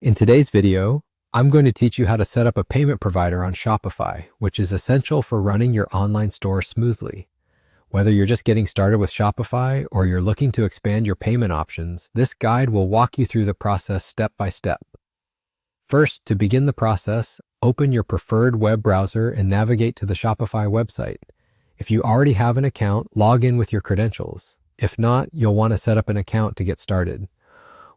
In today's video, I'm going to teach you how to set up a payment provider on Shopify, which is essential for running your online store smoothly. Whether you're just getting started with Shopify or you're looking to expand your payment options, this guide will walk you through the process step by step. First, to begin the process, open your preferred web browser and navigate to the Shopify website. If you already have an account, log in with your credentials. If not, you'll want to set up an account to get started.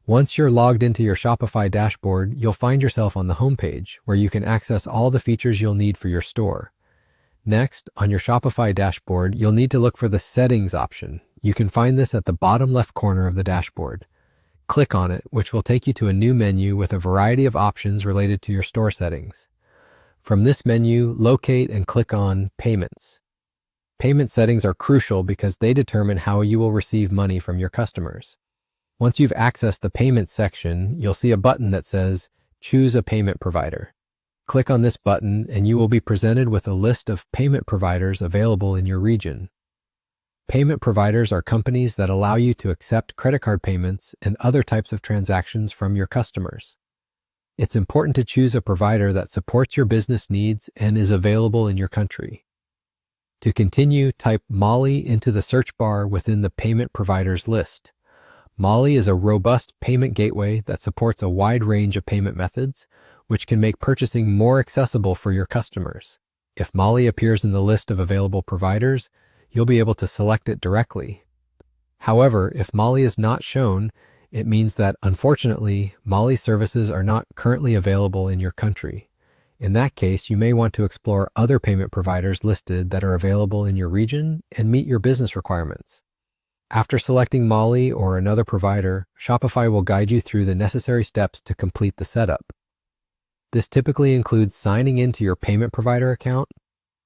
Once you're logged into your Shopify dashboard, you'll find yourself on the homepage where you can access all the features you'll need for your store. Next, on your Shopify dashboard, you'll need to look for the Settings option. You can find this at the bottom left corner of the dashboard. Click on it, which will take you to a new menu with a variety of options related to your store settings. From this menu, locate and click on Payments. Payment settings are crucial because they determine how you will receive money from your customers. Once you've accessed the Payments section, you'll see a button that says Choose a Payment Provider. Click on this button and you will be presented with a list of payment providers available in your region. Payment providers are companies that allow you to accept credit card payments and other types of transactions from your customers. It's important to choose a provider that supports your business needs and is available in your country. To continue, type Mollie into the search bar within the payment providers list. Mollie is a robust payment gateway that supports a wide range of payment methods, which can make purchasing more accessible for your customers. If Mollie appears in the list of available providers, you'll be able to select it directly. However, if Mollie is not shown, it means that, unfortunately, Mollie services are not currently available in your country. In that case, you may want to explore other payment providers listed that are available in your region and meet your business requirements. After selecting Mollie or another provider, Shopify will guide you through the necessary steps to complete the setup. This typically includes signing into your payment provider account,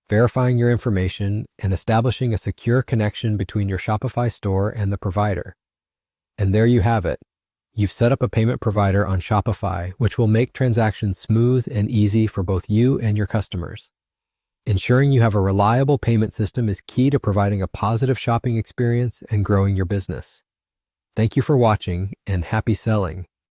verifying your information, and establishing a secure connection between your Shopify store and the provider. And there you have it. You've set up a payment provider on Shopify, which will make transactions smooth and easy for both you and your customers. Ensuring you have a reliable payment system is key to providing a positive shopping experience and growing your business. Thank you for watching, and happy selling.